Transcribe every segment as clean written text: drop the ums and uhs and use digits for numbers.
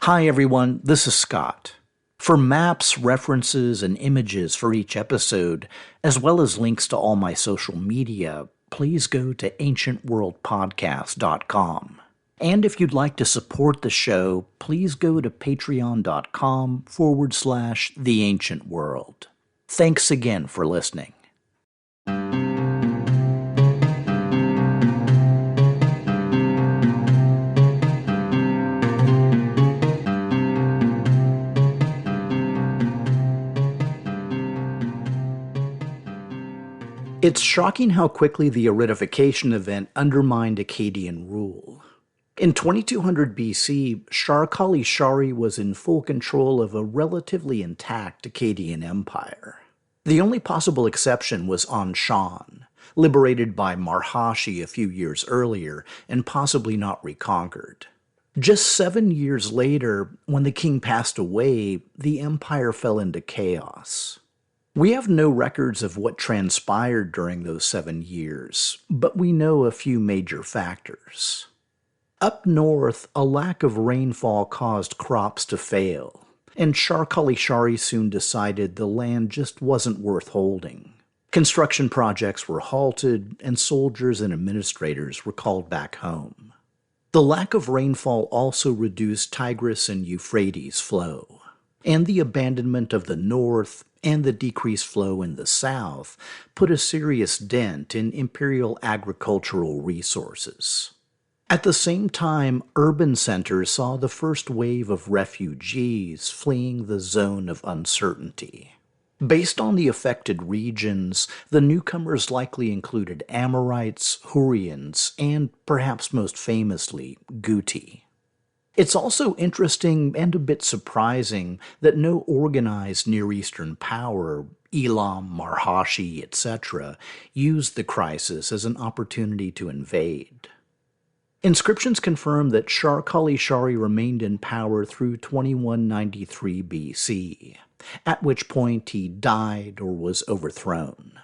Hi everyone, this is Scott. For maps, references, and images for each episode, as well as links to all my social media, please go to ancientworldpodcast.com. And if you'd like to support the show, please go to patreon.com/theancientworld. Thanks again for listening. It's shocking how quickly the Aridification Event undermined Akkadian rule. In 2200 BC, Shar-Kali-Shari was in full control of a relatively intact Akkadian empire. The only possible exception was Anshan, liberated by Marhashi a few years earlier and possibly not reconquered. Just 7 years later, when the king passed away, the empire fell into chaos. We have no records of what transpired during those 7 years, but we know a few major factors. Up north, a lack of rainfall caused crops to fail, and Shar-Kali-Shari soon decided the land just wasn't worth holding. Construction projects were halted, and soldiers and administrators were called back home. The lack of rainfall also reduced Tigris and Euphrates flow, and the abandonment of the north and the decreased flow in the south put a serious dent in imperial agricultural resources. At the same time, urban centers saw the first wave of refugees fleeing the zone of uncertainty. Based on the affected regions, the newcomers likely included Amorites, Hurrians, and perhaps most famously, Guti. It's also interesting and a bit surprising that no organized Near Eastern power, Elam, Marhashi, etc., used the crisis as an opportunity to invade. Inscriptions confirm that Shar-Kali-Shari remained in power through 2193 BC, at which point he died or was overthrown.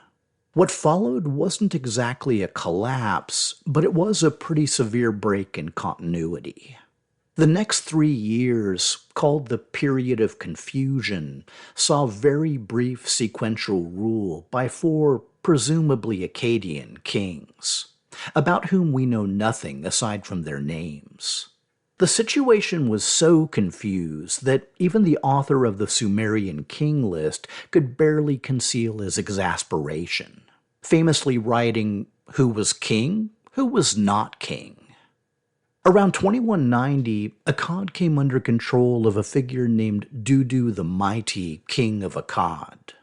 What followed wasn't exactly a collapse, but it was a pretty severe break in continuity. The next 3 years, called the Period of Confusion, saw very brief sequential rule by 4 presumably Akkadian kings, about whom we know nothing aside from their names. The situation was so confused that even the author of the Sumerian king list could barely conceal his exasperation, famously writing, "Who was king? Who was not king?" Around 2190, Akkad came under control of a figure named Dudu the Mighty, king of Akkad.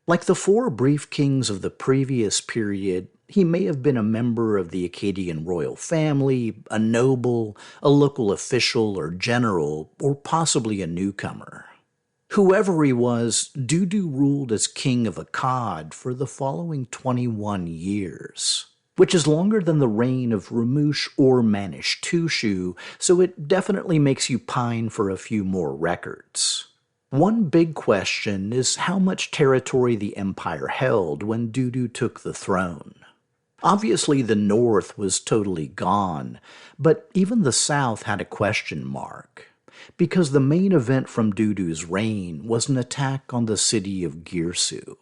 Like the 4 brief kings of the previous period, he may have been a member of the Akkadian royal family, a noble, a local official or general, or possibly a newcomer. Whoever he was, Dudu ruled as king of Akkad for the following 21 years. Which is longer than the reign of Ramush or Manishtushu, so it definitely makes you pine for a few more records. One big question is how much territory the empire held when Dudu took the throne. Obviously the north was totally gone, but even the south had a question mark, because the main event from Dudu's reign was an attack on the city of Girsu.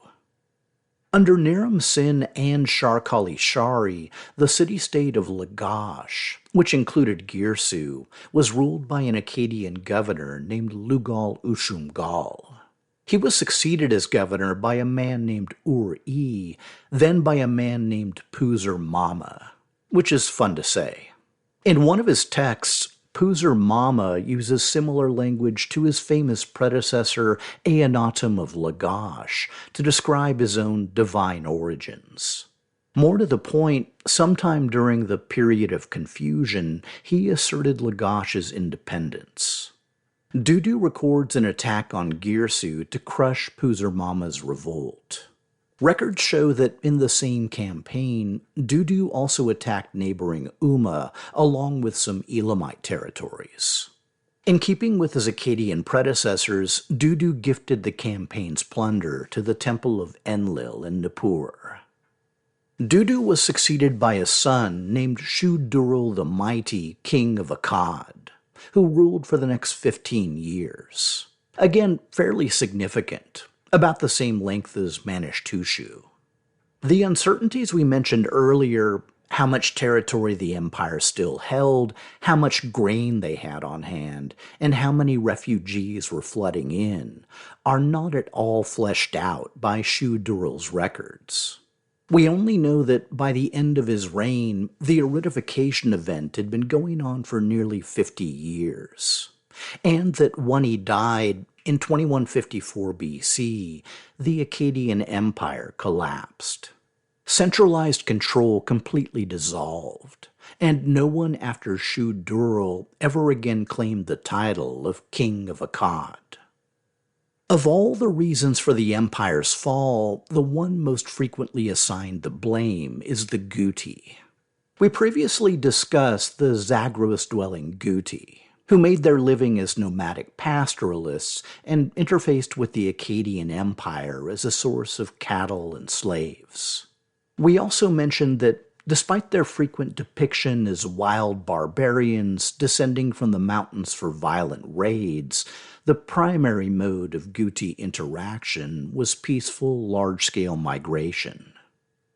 Under Naram-Sin and Shar-Kali-Shari, the city-state of Lagash, which included Girsu, was ruled by an Akkadian governor named Lugal-Ushumgal. He was succeeded as governor by a man named Ur-E, then by a man named Puzur-Mama, which is fun to say. In one of his texts, Puzur-Mama uses similar language to his famous predecessor Eonatum of Lagash to describe his own divine origins. More to the point, sometime during the period of confusion, he asserted Lagash's independence. Dudu records an attack on Girsu to crush Puzur-Mama's revolt. Records show that in the same campaign, Dudu also attacked neighboring Umma, along with some Elamite territories. In keeping with his Akkadian predecessors, Dudu gifted the campaign's plunder to the temple of Enlil in Nippur. Dudu was succeeded by a son named Shu-Durul the Mighty, king of Akkad, who ruled for the next 15 years. Again, fairly significant, about the same length as Manishtushu. The uncertainties we mentioned earlier, how much territory the empire still held, how much grain they had on hand, and how many refugees were flooding in, are not at all fleshed out by Shu-Durul's records. We only know that by the end of his reign, the Aridification Event had been going on for nearly 50 years, and that when he died in 2154 BC, the Akkadian Empire collapsed. Centralized control completely dissolved, and no one after Shu-Durul ever again claimed the title of King of Akkad. Of all the reasons for the empire's fall, the one most frequently assigned the blame is the Guti. We previously discussed the Zagros-dwelling Guti, who made their living as nomadic pastoralists and interfaced with the Akkadian Empire as a source of cattle and slaves. We also mentioned that despite their frequent depiction as wild barbarians descending from the mountains for violent raids, the primary mode of Guti interaction was peaceful, large-scale migration.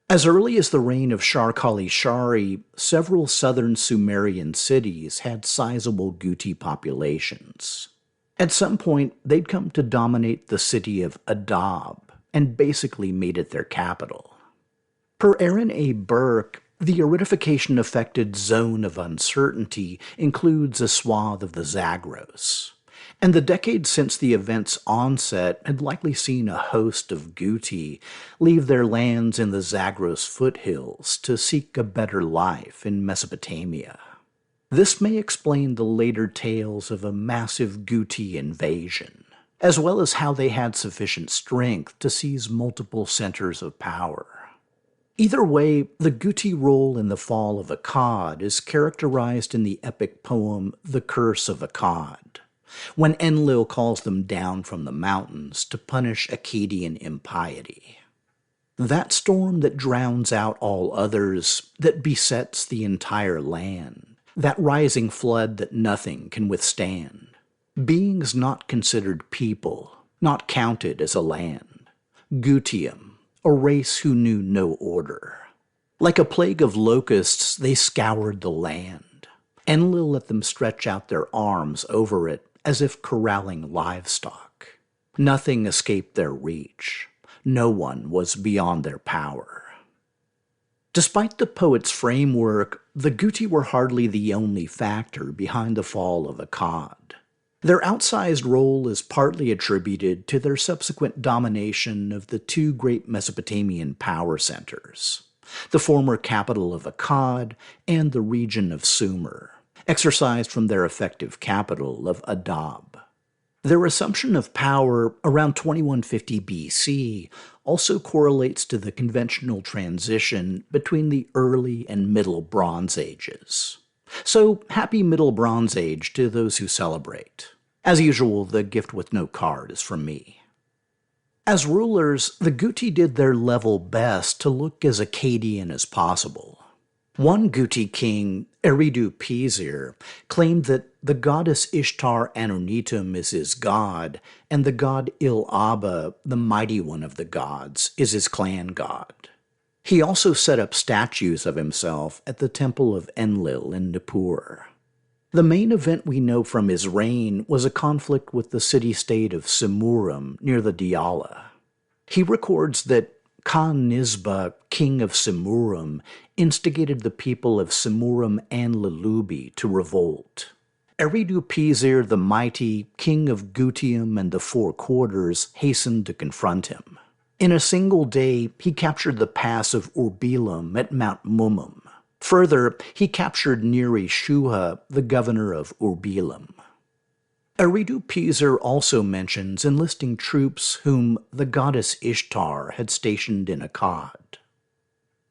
As early as the reign of Shar-Kali-Shari, several southern Sumerian cities had sizable Guti populations. At some point, they'd come to dominate the city of Adab, and basically made it their capital. Per Aaron A. Burke, the aridification-affected zone of uncertainty includes a swath of the Zagros, and the decades since the event's onset had likely seen a host of Guti leave their lands in the Zagros foothills to seek a better life in Mesopotamia. This may explain the later tales of a massive Guti invasion, as well as how they had sufficient strength to seize multiple centers of power. Either way, the Guti role in the fall of Akkad is characterized in the epic poem The Curse of Akkad, when Enlil calls them down from the mountains to punish Akkadian impiety. That storm that drowns out all others, that besets the entire land, that rising flood that nothing can withstand. Beings not considered people, not counted as a land. Gutium, a race who knew no order. Like a plague of locusts, they scoured the land. Enlil let them stretch out their arms over it as if corralling livestock. Nothing escaped their reach. No one was beyond their power. Despite the poet's framework, the Guti were hardly the only factor behind the fall of Akkad. Their outsized role is partly attributed to their subsequent domination of the two great Mesopotamian power centers, the former capital of Akkad and the region of Sumer, exercised from their effective capital of Adab. Their assumption of power around 2150 BC also correlates to the conventional transition between the early and middle Bronze Ages. So, happy Middle Bronze Age to those who celebrate. As usual, the gift with no card is from me. As rulers, the Guti did their level best to look as Akkadian as possible. One Guti king, Aridification, claimed that the goddess Ishtar Anunitum is his god, and the god Il-Aba, the mighty one of the gods, is his clan god. He also set up statues of himself at the temple of Enlil in Nippur. The main event we know from his reign was a conflict with the city-state of Simurum near the Diyala. He records that Khan Nisba, king of Simurum, instigated the people of Simurum and Lalubi to revolt. Aridification the Mighty, king of Gutium and the Four Quarters, hastened to confront him. In a single day, he captured the pass of Urbilum at Mount Mumum. Further, he captured Neri Shuha, the governor of Urbilum. Aridification also mentions enlisting troops whom the goddess Ishtar had stationed in Akkad.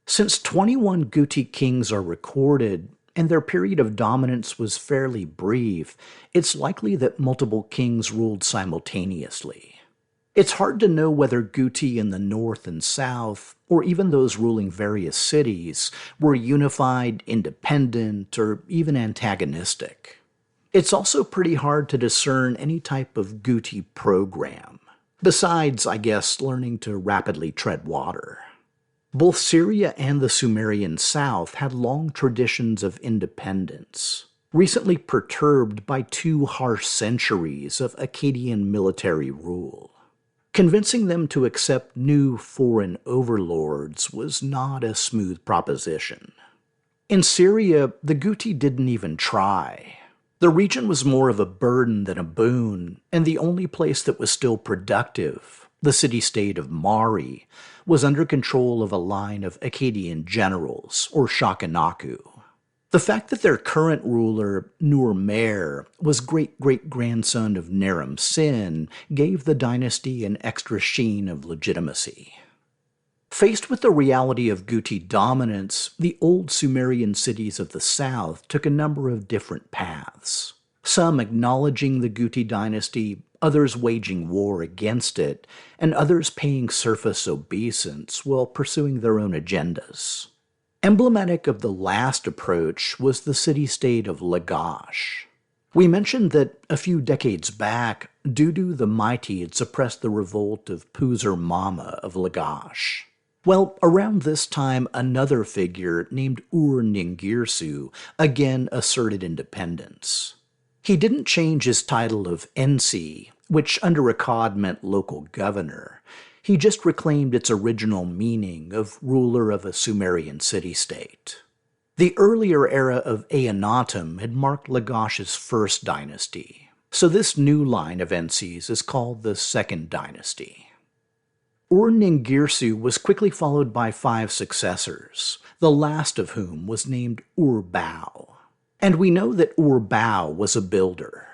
Since 21 Guti kings are recorded, and their period of dominance was fairly brief, it's likely that multiple kings ruled simultaneously. It's hard to know whether Guti in the north and south, or even those ruling various cities, were unified, independent, or even antagonistic. It's also pretty hard to discern any type of Guti program, besides, I guess, learning to rapidly tread water. Both Syria and the Sumerian south had long traditions of independence, recently perturbed by 2 harsh centuries of Akkadian military rule. Convincing them to accept new foreign overlords was not a smooth proposition. In Syria, the Guti didn't even try. The region was more of a burden than a boon, and the only place that was still productive, the city-state of Mari, was under control of a line of Akkadian generals, or Shakanaku. The fact that their current ruler, Nur-Mer, was great-great-grandson of Naram-Sin gave the dynasty an extra sheen of legitimacy. Faced with the reality of Guti dominance, the old Sumerian cities of the south took a number of different paths, some acknowledging the Guti dynasty, others waging war against it, and others paying surface obeisance while pursuing their own agendas. Emblematic of the last approach was the city-state of Lagash. We mentioned that a few decades back, Dudu the Mighty had suppressed the revolt of Puzur-Mama of Lagash. Well, around this time, another figure named Ur-Ningirsu again asserted independence. He didn't change his title of Ensi, which under Akkad meant local governor. He just reclaimed its original meaning of ruler of a Sumerian city-state. The earlier era of Eonatum had marked Lagash's first dynasty, so this new line of Ensis is called the Second Dynasty. Ur-Ningirsu was quickly followed by 5 successors, the last of whom was named Ur-Bao. And we know that Ur-Bao was a builder.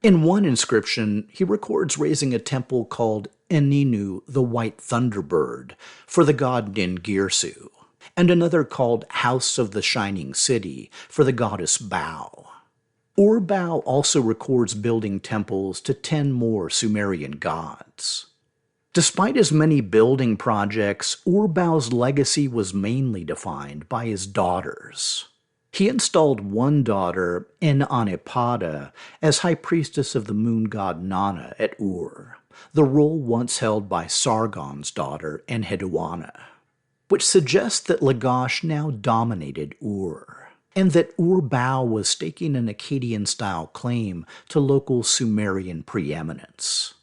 In one inscription, he records raising a temple called Eninu the White Thunderbird for the god Ningirsu, and another called House of the Shining City for the goddess Bao. Ur-Bao also records building temples to 10 more Sumerian gods. Despite his many building projects, Ur-Bao's legacy was mainly defined by his daughters. He installed one daughter, En-Anipada, as high priestess of the moon god Nana at Ur, the role once held by Sargon's daughter, Enheduanna, which suggests that Lagash now dominated Ur, and that Ur-Bao was staking an Akkadian-style claim to local Sumerian preeminence.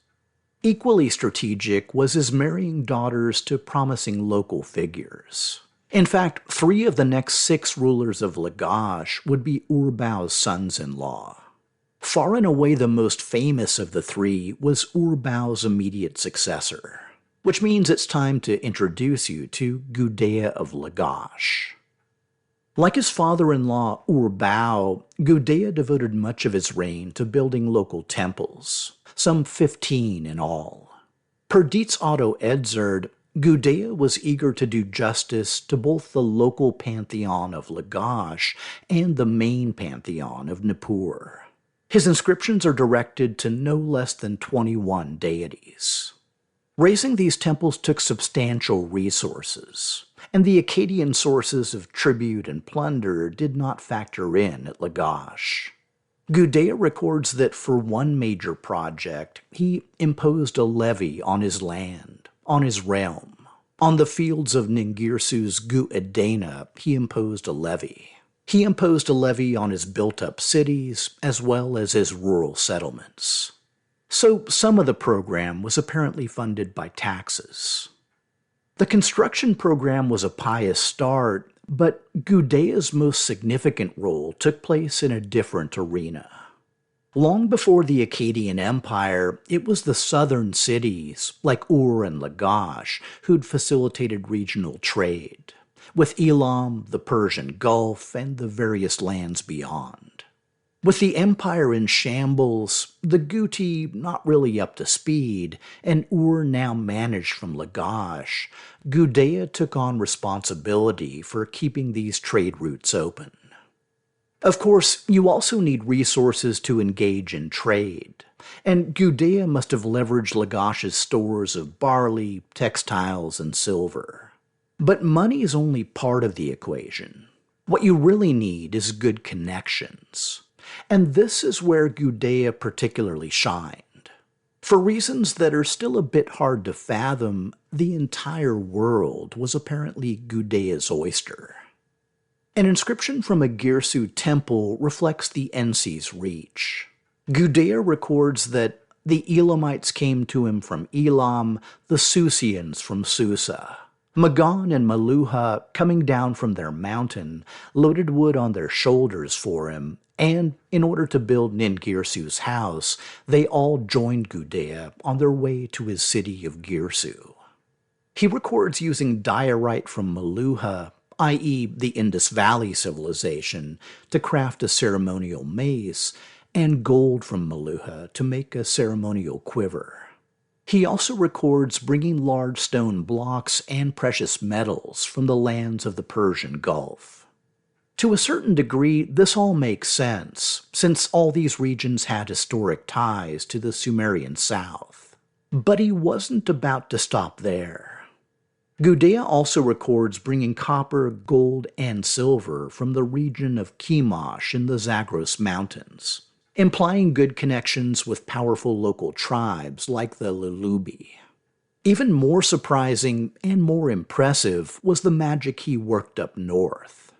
Equally strategic was his marrying daughters to promising local figures. In fact, 3 of the next 6 rulers of Lagash would be Ur-Bao's sons-in-law. Far and away the most famous of the 3 was Ur-Bao's immediate successor, which means it's time to introduce you to Gudea of Lagash. Like his father-in-law Ur-Bao, Gudea devoted much of his reign to building local temples, some 15 in all. Per Dietz Otto Edzard, Gudea was eager to do justice to both the local pantheon of Lagash and the main pantheon of Nippur. His inscriptions are directed to no less than 21 deities. Raising these temples took substantial resources, and the Akkadian sources of tribute and plunder did not factor in at Lagash. Gudea records that for one major project, he imposed a levy on his land, on his realm. On the fields of Ningirsu's Gu-Edena, he imposed a levy. He imposed a levy on his built-up cities, as well as his rural settlements. So some of the program was apparently funded by taxes. The construction program was a pious start, but Gudea's most significant role took place in a different arena. Long before the Akkadian Empire, it was the southern cities, like Ur and Lagash, who'd facilitated regional trade, with Elam, the Persian Gulf, and the various lands beyond. With the empire in shambles, the Guti not really up to speed, and Ur now managed from Lagash, Gudea took on responsibility for keeping these trade routes open. Of course, you also need resources to engage in trade, and Gudea must have leveraged Lagash's stores of barley, textiles, and silver. But money is only part of the equation. What you really need is good connections. And this is where Gudea particularly shined. For reasons that are still a bit hard to fathom, the entire world was apparently Gudea's oyster. An inscription from a Girsu temple reflects the Ensi's reach. Gudea records that the Elamites came to him from Elam, the Susians from Susa. Magan and Maluha, coming down from their mountain, loaded wood on their shoulders for him, and in order to build Ningirsu's house, they all joined Gudea on their way to his city of Girsu. He records using diorite from Maluha, i.e. the Indus Valley civilization, to craft a ceremonial mace, and gold from Maluha to make a ceremonial quiver. He also records bringing large stone blocks and precious metals from the lands of the Persian Gulf. To a certain degree, this all makes sense, since all these regions had historic ties to the Sumerian south. But he wasn't about to stop there. Gudea also records bringing copper, gold, and silver from the region of Chemosh in the Zagros Mountains, implying good connections with powerful local tribes like the Lulubi. Even more surprising and more impressive was the magic he worked up north.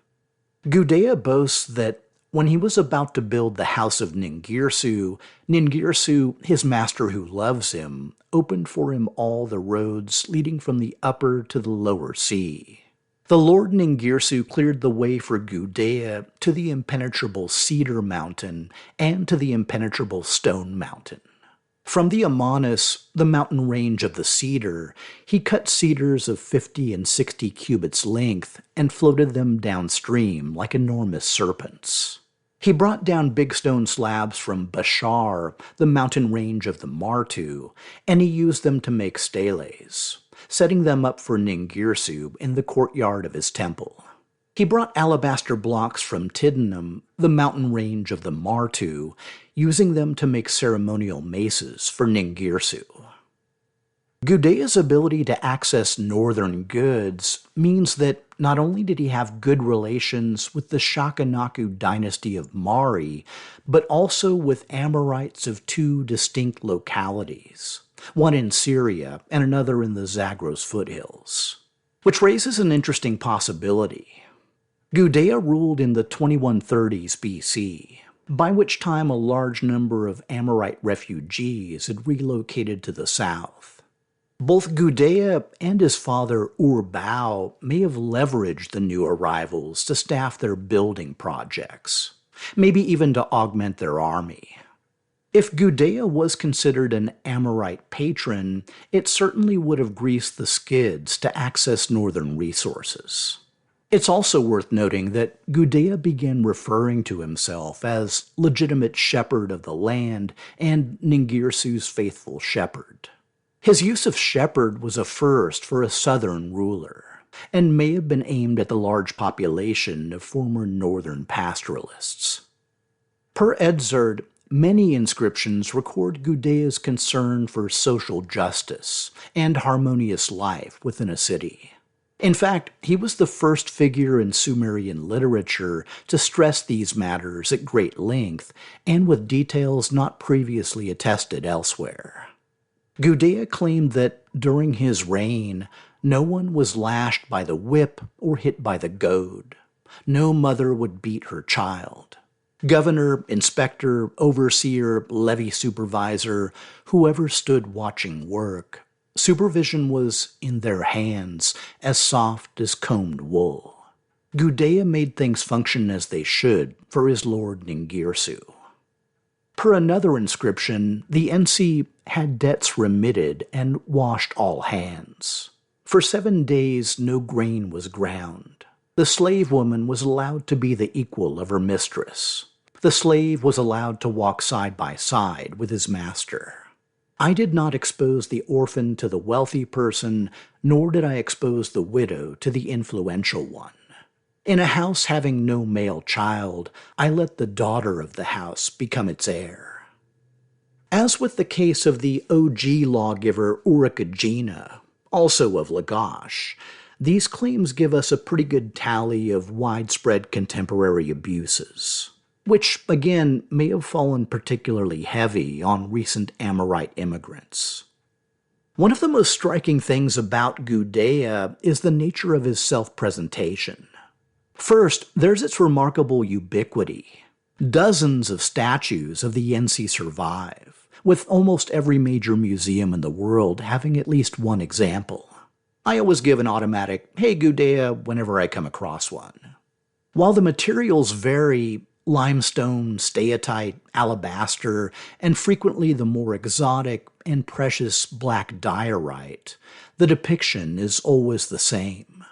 Gudea boasts that when he was about to build the house of Ningirsu, his master who loves him, opened for him all the roads leading from the upper to the lower sea. The Lord Ningirsu cleared the way for Gudea to the impenetrable Cedar Mountain and to the impenetrable Stone Mountain. From the Amanus, the mountain range of the cedar, he cut cedars of 50 and 60 cubits length and floated them downstream like enormous serpents. He brought down big stone slabs from Bashar, the mountain range of the Martu, and he used them to make steles, setting them up for Ningirsu in the courtyard of his temple. He brought alabaster blocks from Tidinum, the mountain range of the Martu, using them to make ceremonial maces for Ningirsu. Gudea's ability to access northern goods means that not only did he have good relations with the Shakanaku dynasty of Mari, but also with Amorites of two distinct localities, one in Syria and another in the Zagros foothills, which raises an interesting possibility. Gudea ruled in the 2130s BC, by which time a large number of Amorite refugees had relocated to the south. Both Gudea and his father Urbau may have leveraged the new arrivals to staff their building projects, maybe even to augment their army. If Gudea was considered an Amorite patron, it certainly would have greased the skids to access northern resources. It's also worth noting that Gudea began referring to himself as legitimate shepherd of the land and Ningirsu's faithful shepherd. His use of shepherd was a first for a southern ruler, and may have been aimed at the large population of former northern pastoralists. Per Edzard, many inscriptions record Gudea's concern for social justice and harmonious life within a city. In fact, he was the first figure in Sumerian literature to stress these matters at great length and with details not previously attested elsewhere. Gudea claimed that during his reign, no one was lashed by the whip or hit by the goad. No mother would beat her child. Governor, inspector, overseer, levy supervisor, whoever stood watching work, supervision was in their hands, as soft as combed wool. Gudea made things function as they should for his lord Ningirsu. Per another inscription, the Ensi had debts remitted and washed all hands. For 7 days no grain was ground. The slave woman was allowed to be the equal of her mistress. The slave was allowed to walk side by side with his master. I did not expose the orphan to the wealthy person, nor did I expose the widow to the influential one. In a house having no male child, I let the daughter of the house become its heir. As with the case of the OG lawgiver Uruk-Agena, also of Lagash, these claims give us a pretty good tally of widespread contemporary abuses. which, again, may have fallen particularly heavy on recent Amorite immigrants. One of the most striking things about Gudea is the nature of his self-presentation. First, there's its remarkable ubiquity. Dozens of statues of the Ensi survive, with almost every major museum in the world having at least one example. I always give an automatic, "Hey Gudea," whenever I come across one. While the materials vary, limestone, steatite, alabaster, and frequently the more exotic and precious black diorite, the depiction is always the same.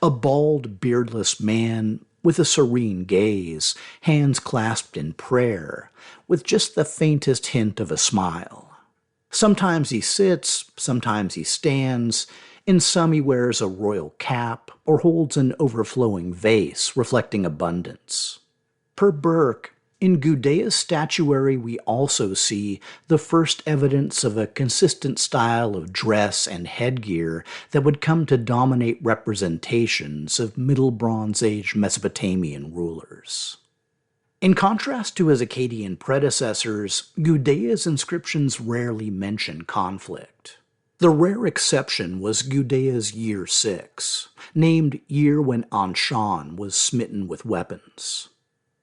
A bald, beardless man with a serene gaze, hands clasped in prayer, with just the faintest hint of a smile. Sometimes he sits, sometimes he stands. In some he wears a royal cap or holds an overflowing vase reflecting abundance. Per Burke, in Gudea's statuary we also see the first evidence of a consistent style of dress and headgear that would come to dominate representations of Middle Bronze Age Mesopotamian rulers. In contrast to his Akkadian predecessors, Gudea's inscriptions rarely mention conflict. The rare exception was Gudea's Year 6, named year when Anshan was smitten with weapons.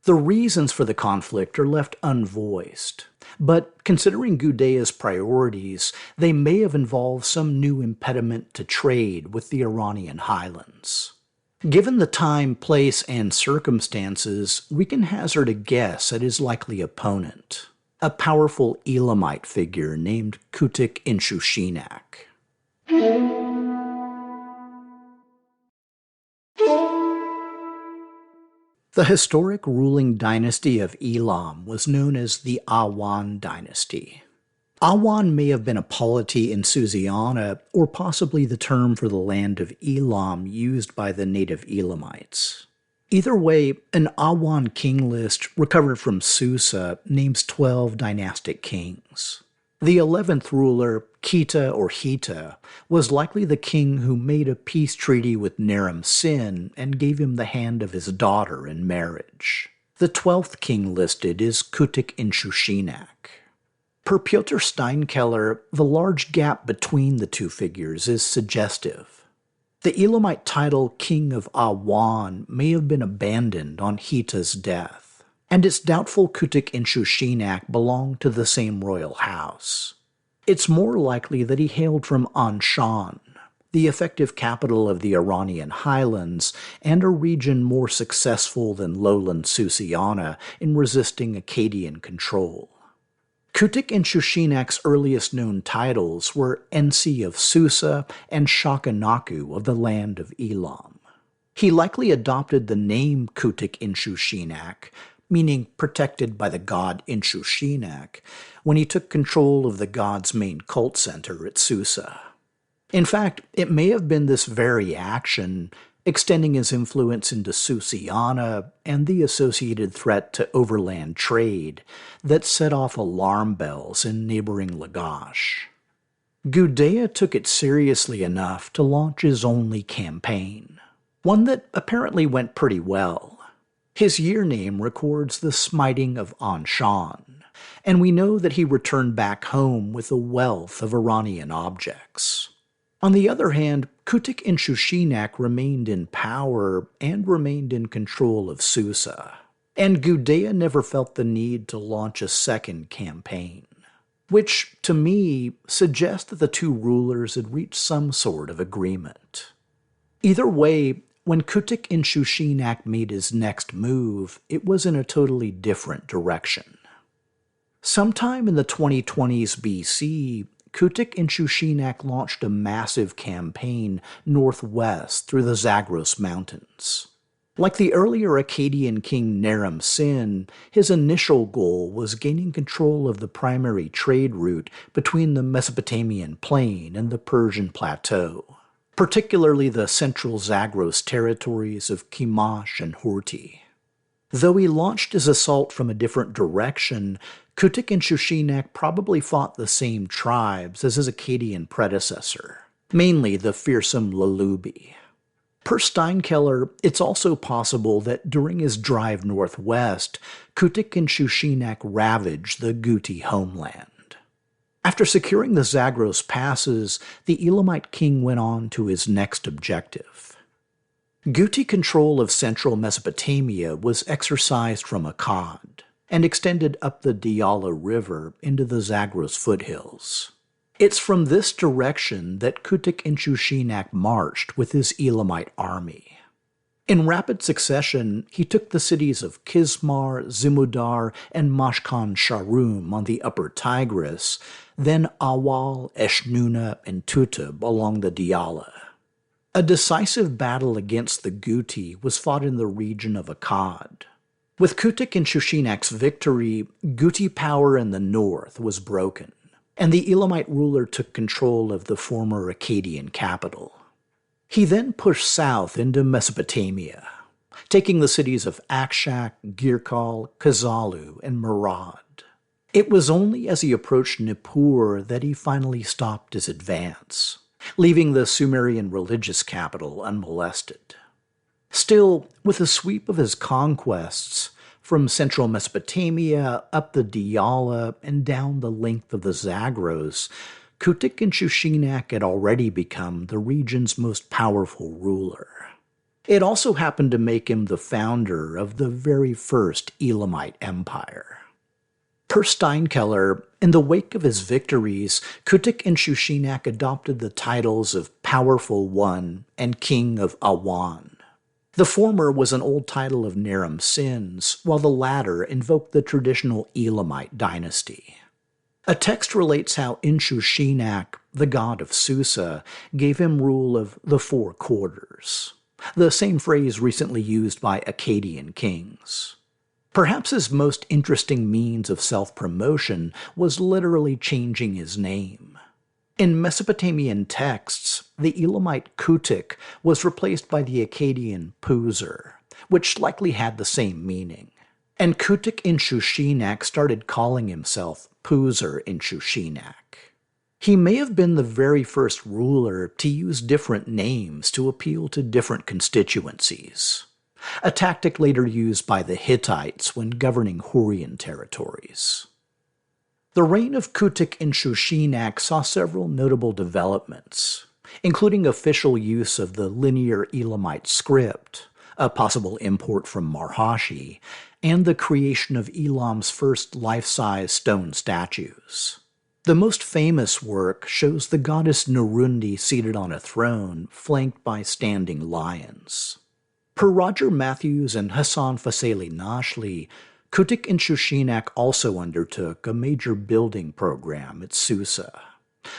The reasons for the conflict are left unvoiced, but considering Gudea's priorities, they may have involved some new impediment to trade with the Iranian highlands. Given the time, place, and circumstances, we can hazard a guess at his likely opponent, a powerful Elamite figure named Kutik-Inshushinak. The historic ruling dynasty of Elam was known as the Awan dynasty. Awan may have been a polity in Susiana, or possibly the term for the land of Elam used by the native Elamites. Either way, an Awan king list recovered from Susa names 12 dynastic kings. The 11th ruler, Kita or Hita, was likely the king who made a peace treaty with Naram Sin and gave him the hand of his daughter in marriage. The 12th king listed is Kutik-Inshushinak. Per Piotr Steinkeller, the large gap between the two figures is suggestive. The Elamite title King of Awan may have been abandoned on Hita's death, and it's doubtful Kutik-Inshushinak belonged to the same royal house. It's more likely that he hailed from Anshan, the effective capital of the Iranian highlands and a region more successful than lowland Susiana in resisting Akkadian control. Kutik-Inshushinak's earliest known titles were Ensi of Susa and Shakanaku of the land of Elam. He likely adopted the name Kutik-Inshushinak, meaning protected by the god Inshushinak, when he took control of the god's main cult center at Susa. In fact, it may have been this very action, extending his influence into Susiana and the associated threat to overland trade, that set off alarm bells in neighboring Lagash. Gudea took it seriously enough to launch his only campaign, one that apparently went pretty well. His year name records the smiting of Anshan, and we know that he returned back home with a wealth of Iranian objects. On the other hand, Kutik-Inshushinak remained in power and remained in control of Susa, and Gudea never felt the need to launch a second campaign, which, to me, suggests that the two rulers had reached some sort of agreement. Either way, when Kutik-Inshushinak made his next move, it was in a totally different direction. Sometime in the 2020s BC, Kutik-Inshushinak launched a massive campaign northwest through the Zagros Mountains. Like the earlier Akkadian king Naram Sin, his initial goal was gaining control of the primary trade route between the Mesopotamian plain and the Persian plateau, particularly the central Zagros territories of Kimash and Horti. Though he launched his assault from a different direction, Kutik-Inshushinak probably fought the same tribes as his Akkadian predecessor, mainly the fearsome Lalubi. Per Steinkeller, it's also possible that during his drive northwest, Kutik-Inshushinak ravaged the Guti homeland. After securing the Zagros passes, the Elamite king went on to his next objective. Guti control of central Mesopotamia was exercised from Akkad and extended up the Diyala River into the Zagros foothills. It's from this direction that Kutik-Inshushinak marched with his Elamite army. In rapid succession, he took the cities of Kismar, Zimudar, and Mashkan Sharum on the upper Tigris, then Awal, Eshnuna, and Tutub along the Diyala. A decisive battle against the Guti was fought in the region of Akkad. With Kutik-Inshushinak's victory, Guti power in the north was broken, and the Elamite ruler took control of the former Akkadian capital. He then pushed south into Mesopotamia, taking the cities of Akshak, Girkal, Kazalu, and Murad. It was only as he approached Nippur that he finally stopped his advance, leaving the Sumerian religious capital unmolested. Still, with the sweep of his conquests, from central Mesopotamia up the Diyala and down the length of the Zagros, Kutik-Inshushinak had already become the region's most powerful ruler. It also happened to make him the founder of the very first Elamite Empire. Per Steinkeller, in the wake of his victories, Kutik-Inshushinak adopted the titles of Powerful One and King of Awan. The former was an old title of Naram Sin's, while the latter invoked the traditional Elamite dynasty. A text relates how Inshushinak, the god of Susa, gave him rule of the four quarters, the same phrase recently used by Akkadian kings. Perhaps his most interesting means of self-promotion was literally changing his name. In Mesopotamian texts, the Elamite Kutik was replaced by the Akkadian Puzur, which likely had the same meaning. And Kutik-Inshushinak started calling himself Puzur-Inshushinak. He may have been the very first ruler to use different names to appeal to different constituencies, a tactic later used by the Hittites when governing Hurrian territories. The reign of Kutik-Inshushinak saw several notable developments, including official use of the linear Elamite script, a possible import from Marhashi, and the creation of Elam's first life-size stone statues. The most famous work shows the goddess Nurundi seated on a throne, flanked by standing lions. Per Roger Matthews and Hassan Faseli Nashli, Kutik-Inshushinak also undertook a major building program at Susa,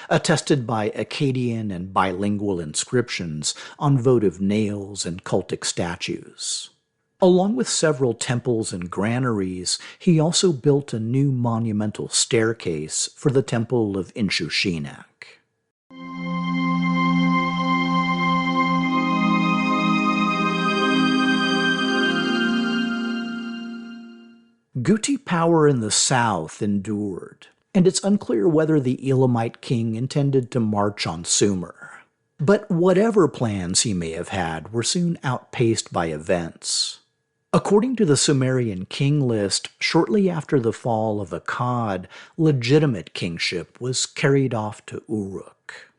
attested by Akkadian and bilingual inscriptions on votive nails and cultic statues. Along with several temples and granaries, he also built a new monumental staircase for the temple of Inshushinak. Guti power in the south endured, and it's unclear whether the Elamite king intended to march on Sumer. But whatever plans he may have had were soon outpaced by events. According to the Sumerian king list, shortly after the fall of Akkad, legitimate kingship was carried off to Uruk.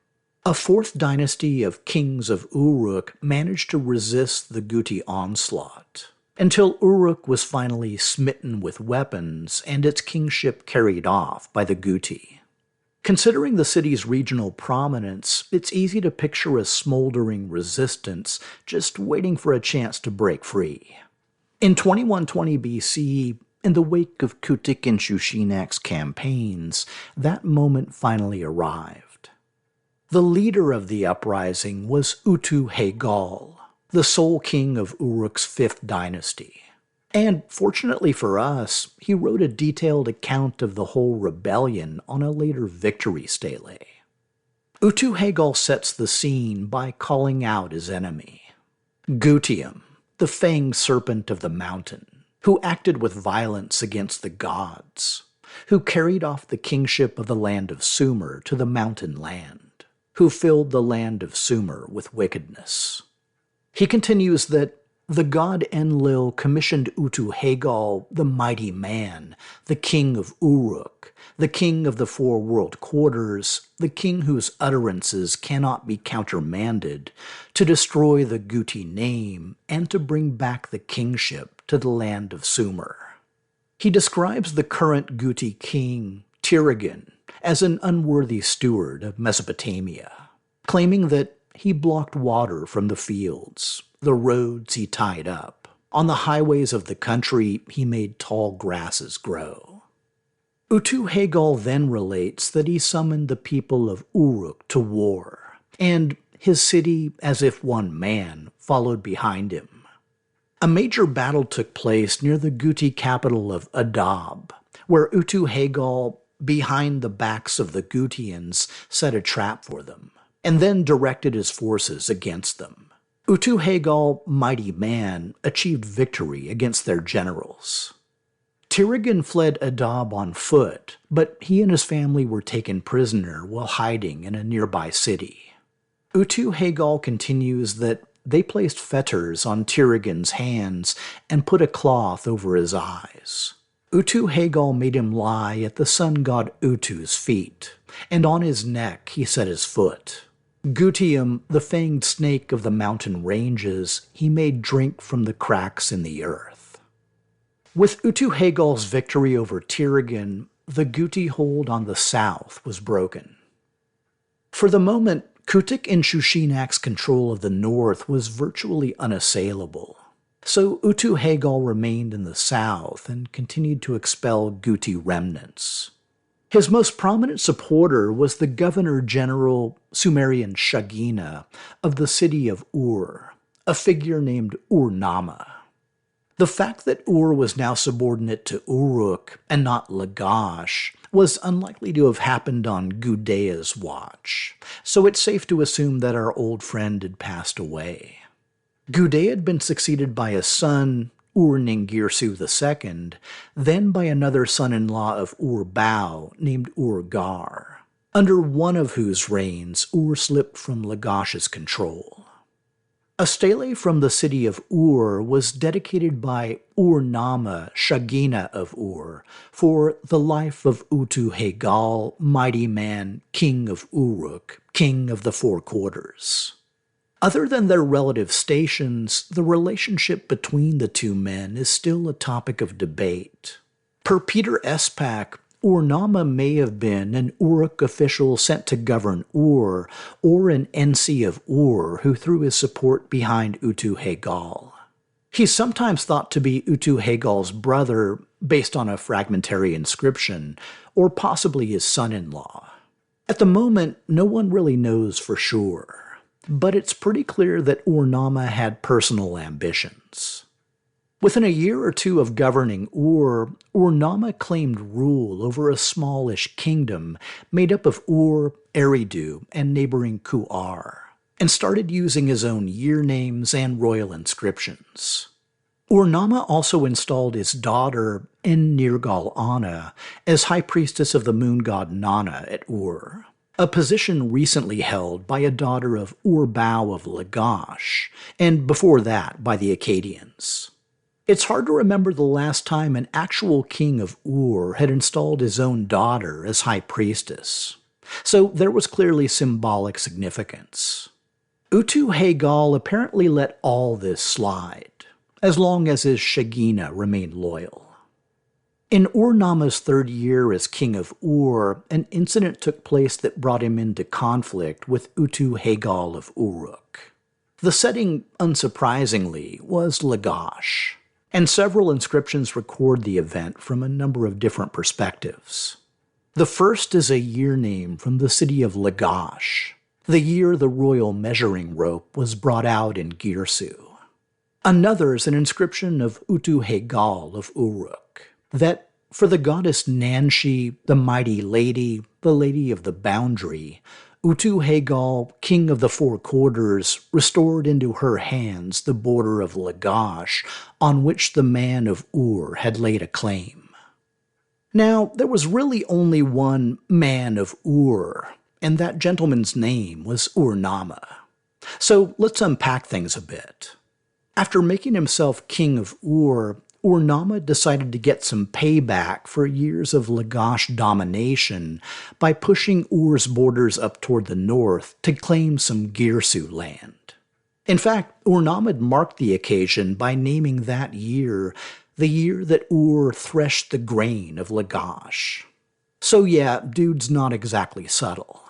A fourth dynasty of kings of Uruk managed to resist the Guti onslaught, until Uruk was finally smitten with weapons and its kingship carried off by the Guti. Considering the city's regional prominence, it's easy to picture a smoldering resistance just waiting for a chance to break free. In 2120 BC, in the wake of Kutik-Inshushinak's campaigns, that moment finally arrived. The leader of the uprising was Utu-Hegal, the sole king of Uruk's fifth dynasty. And fortunately for us, he wrote a detailed account of the whole rebellion on a later victory stele. Utu-Hegal sets the scene by calling out his enemy, Gutium, the fanged serpent of the mountain, who acted with violence against the gods, who carried off the kingship of the land of Sumer to the mountain land, who filled the land of Sumer with wickedness. He continues that the god Enlil commissioned Utu-Hegal, the mighty man, the king of Uruk, the king of the four world quarters, the king whose utterances cannot be countermanded, to destroy the Guti name and to bring back the kingship to the land of Sumer. He describes the current Guti king, Tirigan, as an unworthy steward of Mesopotamia, claiming that he blocked water from the fields, the roads he tied up. On the highways of the country, he made tall grasses grow. Utu-Hegal then relates that he summoned the people of Uruk to war, and his city, as if one man, followed behind him. A major battle took place near the Guti capital of Adab, where Utu-Hegal, behind the backs of the Gutians, set a trap for them, and then directed his forces against them. Utu-Hegal, mighty man, achieved victory against their generals. Tirigan fled Adab on foot, but he and his family were taken prisoner while hiding in a nearby city. Utu-Hegal continues that they placed fetters on Tirigan's hands and put a cloth over his eyes. Utu-Hegal made him lie at the sun god Utu's feet, and on his neck he set his foot. Gutium, the fanged snake of the mountain ranges, he made drink from the cracks in the earth. With Utu-Hegal's victory over Tirigan, the Guti hold on the south was broken. For the moment, Kutik-Inshushinak's control of the north was virtually unassailable, so Utu-Hegal remained in the south and continued to expel Guti remnants. His most prominent supporter was the governor-general Sumerian Shagina of the city of Ur, a figure named Ur-Nama. The fact that Ur was now subordinate to Uruk and not Lagash was unlikely to have happened on Gudea's watch, so it's safe to assume that our old friend had passed away. Gudea had been succeeded by a son, Ur-Ningirsu II, then by another son-in-law of Ur-Bao named Ur-Gar, under one of whose reigns Ur slipped from Lagash's control. A stele from the city of Ur was dedicated by Ur-Nama, Shagina of Ur, for the life of Utu-Hegal, mighty man, king of Uruk, king of the four quarters. Other than their relative stations, the relationship between the two men is still a topic of debate. Per Peter Espak, Ur-Nama may have been an Uruk official sent to govern Ur, or an Ensi of Ur who threw his support behind Utu-Hegal. He's sometimes thought to be Utu-Hegal's brother, based on a fragmentary inscription, or possibly his son-in-law. At the moment, no one really knows for sure. But it's pretty clear that Ur-Nama had personal ambitions. Within a year or two of governing Ur, Ur-Nama claimed rule over a smallish kingdom made up of Ur, Eridu, and neighboring Kuar, and started using his own year names and royal inscriptions. Ur-Nama also installed his daughter, En-Nirgal-Ana, as high priestess of the moon god Nana at Ur, a position recently held by a daughter of Ur-Bao of Lagash, and before that by the Akkadians. It's hard to remember the last time an actual king of Ur had installed his own daughter as high priestess, so there was clearly symbolic significance. Utu-Hegal apparently let all this slide, as long as his Shagina remained loyal. In Ur-Nama's third year as king of Ur, an incident took place that brought him into conflict with Utu-Hegal of Uruk. The setting, unsurprisingly, was Lagash, and several inscriptions record the event from a number of different perspectives. The first is a year name from the city of Lagash, the year the royal measuring rope was brought out in Girsu. Another is an inscription of Utu-Hegal of Uruk, that for the goddess Nanshi, the mighty lady, the lady of the boundary, Utu-Hegal, king of the four quarters, restored into her hands the border of Lagash on which the man of Ur had laid a claim. Now, there was really only one man of Ur, and that gentleman's name was Ur-Nama. So let's unpack things a bit. After making himself king of Ur, Ur-Nama decided to get some payback for years of Lagash domination by pushing Ur's borders up toward the north to claim some Girsu land. In fact, Ur-Nama marked the occasion by naming that year the year that Ur threshed the grain of Lagash. So yeah, dude's not exactly subtle.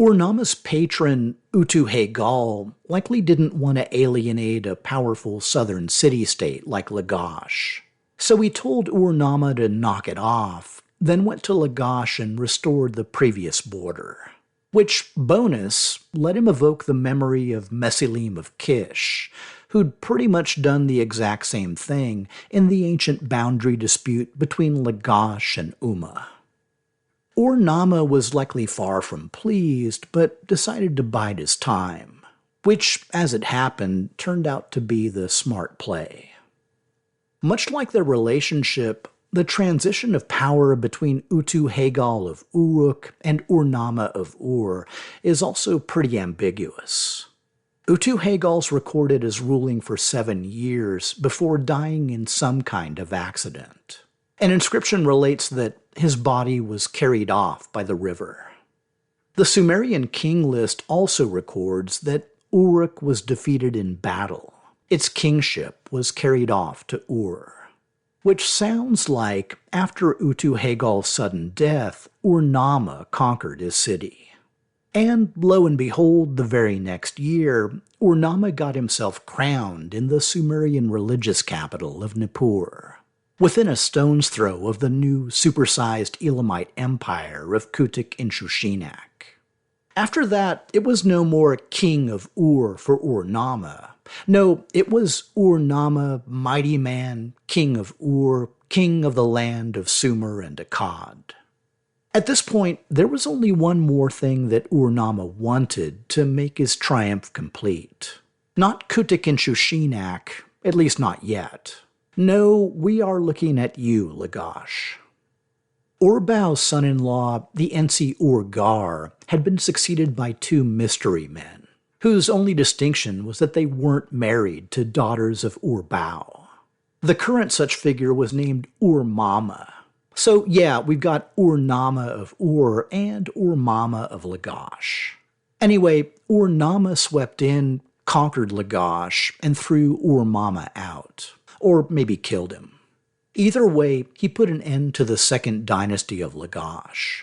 Ur-Nama's patron, Utu-Hegal, likely didn't want to alienate a powerful southern city-state like Lagash. So he told Ur-Nama to knock it off, then went to Lagash and restored the previous border. Which, bonus, let him evoke the memory of Mesilim of Kish, who'd pretty much done the exact same thing in the ancient boundary dispute between Lagash and Umma. Ur-Nama was likely far from pleased, but decided to bide his time, which, as it happened, turned out to be the smart play. Much like their relationship, the transition of power between Utu-Hegal of Uruk and Ur-Nama of Ur is also pretty ambiguous. Utu-Hegal's recorded as ruling for 7 years before dying in some kind of accident. An inscription relates that his body was carried off by the river. The Sumerian king list also records that Uruk was defeated in battle. Its kingship was carried off to Ur. Which sounds like, after Utu-Hegal's sudden death, Ur-Nama conquered his city. And lo and behold, the very next year, Ur-Nama got himself crowned in the Sumerian religious capital of Nippur, within a stone's throw of the new supersized Elamite empire of Kutik-Inshushinak. After that, it was no more king of Ur for Ur-Nama. No, it was Ur-Nama, mighty man, king of Ur, king of the land of Sumer and Akkad. At this point, there was only one more thing that Ur-Nama wanted to make his triumph complete. Not Kutik-Inshushinak, at least not yet. No, we are looking at you, Lagash. Ur-Bau's son-in-law, the Ensi Ur-Gar, had been succeeded by 2 mystery men, whose only distinction was that they weren't married to daughters of Ur-Bau. The current such figure was named Ur-Mama. So yeah, we've got Ur-Nama of Ur and Ur-Mama of Lagash. Anyway, Ur-Nama swept in, conquered Lagash, and threw Ur-Mama out. Or maybe killed him. Either way, he put an end to the second dynasty of Lagash.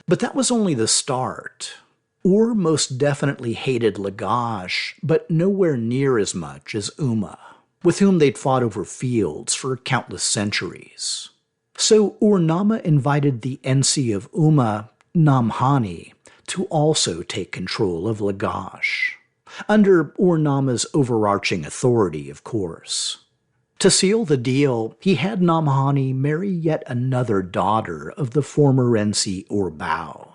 But that was only the start. Ur most definitely hated Lagash, but nowhere near as much as Umma, with whom they'd fought over fields for countless centuries. So Ur-Nama invited the Ensi of Umma, Namhani, to also take control of Lagash, under Ur-Nama's overarching authority, of course. To seal the deal, he had Namhani marry yet another daughter of the former Ensi Ur-Bau.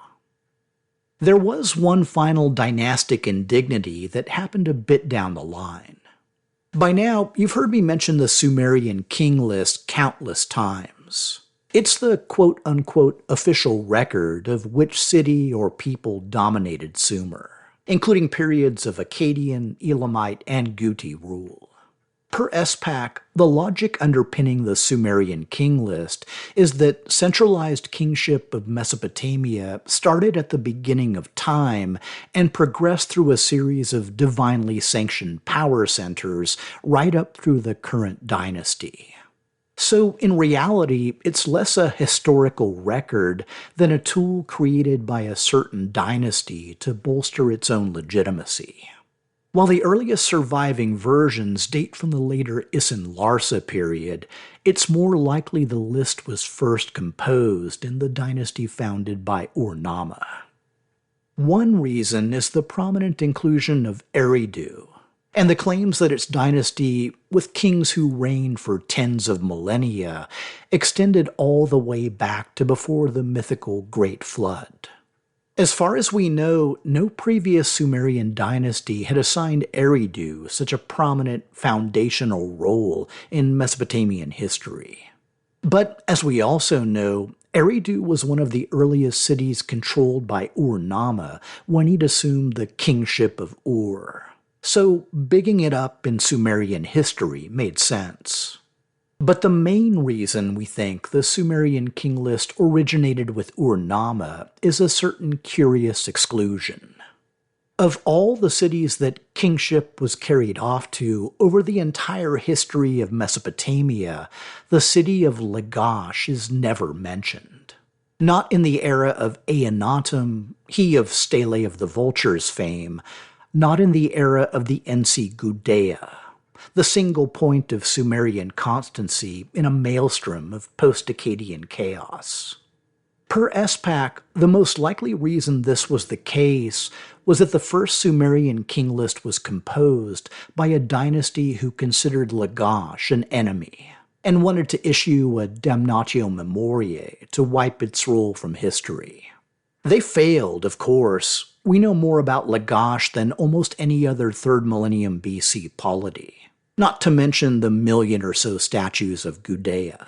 There was one final dynastic indignity that happened a bit down the line. By now, you've heard me mention the Sumerian king list countless times. It's the quote-unquote official record of which city or people dominated Sumer, including periods of Akkadian, Elamite, and Guti rule. Per SPAC, the logic underpinning the Sumerian king list is that centralized kingship of Mesopotamia started at the beginning of time and progressed through a series of divinely sanctioned power centers right up through the current dynasty. So in reality, it's less a historical record than a tool created by a certain dynasty to bolster its own legitimacy. While the earliest surviving versions date from the later Isin-Larsa period, it's more likely the list was first composed in the dynasty founded by Ur-Nama. One reason is the prominent inclusion of Eridu, and the claims that its dynasty, with kings who reigned for tens of millennia, extended all the way back to before the mythical Great Flood. As far as we know, no previous Sumerian dynasty had assigned Eridu such a prominent foundational role in Mesopotamian history. But as we also know, Eridu was one of the earliest cities controlled by Ur-Nama when he'd assumed the kingship of Ur. So bigging it up in Sumerian history made sense. But the main reason we think the Sumerian king list originated with Ur-Nama is a certain curious exclusion. Of all the cities that kingship was carried off to over the entire history of Mesopotamia, the city of Lagash is never mentioned. Not in the era of Akhenaten, he of Stele of the Vultures fame, not in the era of the Ensi Gudea, the single point of Sumerian constancy in a maelstrom of post-Akkadian chaos. Per SPAC, the most likely reason this was the case was that the first Sumerian king list was composed by a dynasty who considered Lagash an enemy and wanted to issue a damnatio memoriae to wipe its role from history. They failed, of course. We know more about Lagash than almost any other 3rd millennium BC polity, not to mention the million or so statues of Gudea.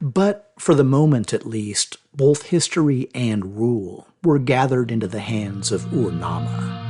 But, for the moment at least, both history and rule were gathered into the hands of Ur-Nama.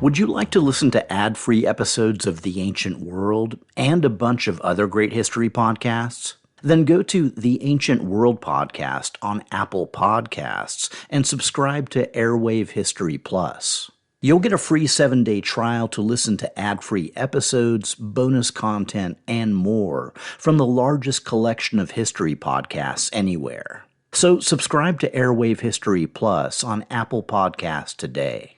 Would you like to listen to ad-free episodes of The Ancient World and a bunch of other great history podcasts? Then go to the Ancient World podcast on Apple Podcasts and subscribe to Airwave History Plus. You'll get a free 7-day trial to listen to ad-free episodes, bonus content, and more from the largest collection of history podcasts anywhere. So subscribe to Airwave History Plus on Apple Podcasts today.